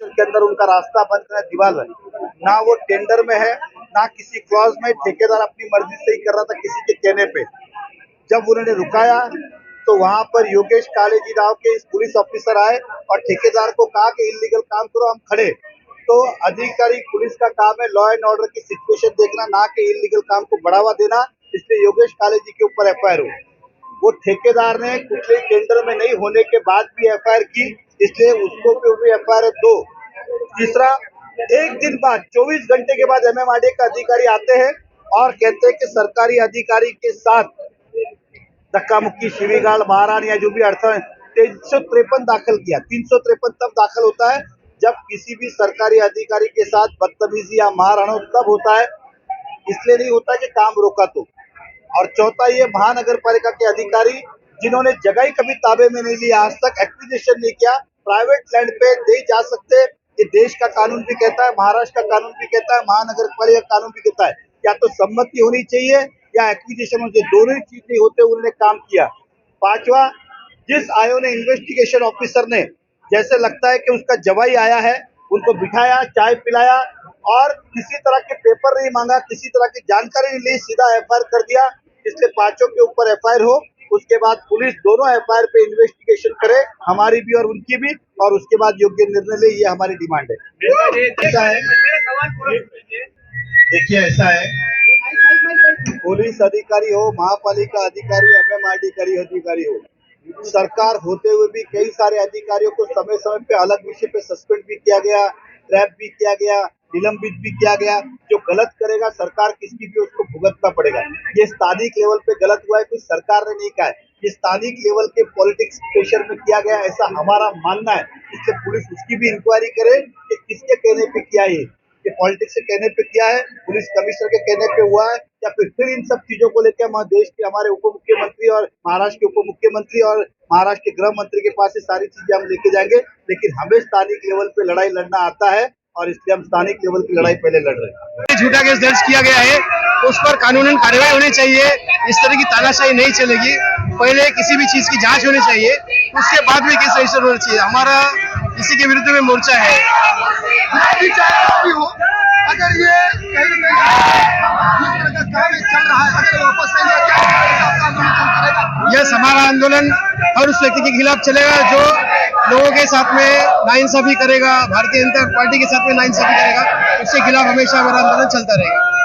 के अंदर उनका रास्ता बंद करना दीवार है, ना वो टेंडर में है ना किसी क्लॉज में। ठेकेदार अपनी मर्जी से ही कर रहा था किसी के कहने पे। जब उन्होंने रुकाया तो वहां पर योगेश कालेजी राव के पुलिस ऑफिसर आए और ठेकेदार को कहा कि इलीगल काम करो, हम खड़े। तो अधिकारी पुलिस का काम है लॉ एंड ऑर्डर की सिचुएशन देखना, ना कि इलीगल काम को बढ़ावा देना। इसलिए योगेश कालेजी के ऊपर एफआईआर हुई। वो ठेकेदार ने कुछ टेंडर में नहीं होने के बाद भी एफआईआर की, इसलिए उसको भी एफआईआर 2। तीसरा, एक दिन बाद 24 घंटे के बाद एमएमआरडी का अधिकारी आते हैं और कहते हैं कि सरकारी अधिकारी के साथ धक्का मुक्की, शिवीगाड़, मारहाण या जो भी अर्थ है 353 दाखिल किया। 353 तब दाखिल होता है जब किसी भी सरकारी अधिकारी के साथ बदतमीजी या मारहाण तब होता है, इसलिए नहीं होता कि काम रोका तो। और चौथा, ये महानगर पालिका के अधिकारी जिन्होंने जगह ही कभी ताबे में नहीं लिया, आज तक एक्विजिशन नहीं किया, प्राइवेट लैंड पे नहीं जा सकते। ये देश का कानून भी कहता है, महाराष्ट्र का कानून भी कहता है, महानगर पालिका कानून भी कहता है, या तो सम्मति होनी चाहिए या एक्विजिशन होनी चाहिए। दोनों ही चीज नहीं होते, उन्होंने काम किया। पांचवा, जिस आयो ने इन्वेस्टिगेशन ऑफिसर ने जैसे लगता है कि उसका जवाई आया है, उनको बिठाया, चाय पिलाया और किसी तरह के पेपर नहीं मांगा, किसी तरह की जानकारी नहीं ली, सीधा एफआईआर कर दिया। इसलिए पांचों के ऊपर एफआईआर हो, उसके बाद पुलिस दोनों एफआईआर पे इन्वेस्टिगेशन करे, हमारी भी और उनकी भी, और उसके बाद योग्य निर्णय ले, ये हमारी डिमांड है। ऐसा है, देखिए ऐसा है, पुलिस अधिकारी हो, महापालिका अधिकारी, एमएमआरडी अधिकारी हो, सरकार होते हुए भी कई सारे अधिकारियों को समय समय पे अलग विषय पे सस्पेंड भी किया गया, ट्रैप भी किया गया, निलंबित भी किया गया। जो गलत करेगा सरकार किसकी भी उसको भुगतना पड़ेगा। ये स्थानिक लेवल पे गलत हुआ है, कोई सरकार ने नहीं कहा है, ये स्थानिक लेवल के पॉलिटिक्स प्रेशर में किया गया, ऐसा हमारा मानना है। इसलिए पुलिस उसकी भी इंक्वायरी करे कि किसके कहने पे किया है, ये पॉलिटिक्स के कहने पे किया है, पुलिस कमिश्नर के कहने पे हुआ है, या फिर इन सब चीजों को लेकर हम देश के हमारे उप मुख्यमंत्री और महाराष्ट्र के उप मुख्यमंत्री और महाराष्ट्र के गृह मंत्री के पास ये सारी चीजें हम लेके जाएंगे। लेकिन हमें स्थानिक लेवल पे लड़ाई लड़ना आता है और इसलिए हम स्थानिक लेवल की लड़ाई पहले लड़ रहे हैं। झूठा केस दर्ज किया गया है तो उस पर कानूनन कार्रवाई होनी चाहिए। इस तरह की तानाशाही नहीं चलेगी, पहले किसी भी चीज की जांच होनी चाहिए, उसके बाद में केस रजिस्टर होना चाहिए। हमारा इसी के विरुद्ध में मोर्चा है। अगर ये कहीं ना कहीं काम चल रहा है, अगर वापस यह हमारा आंदोलन हर उस व्यक्ति के खिलाफ चलेगा जो लोगों के साथ में नाइंसाफी करेगा, भारतीय जनता पार्टी के साथ में नाइंसाफी करेगा, उसके खिलाफ हमेशा हमारा आंदोलन चलता रहेगा।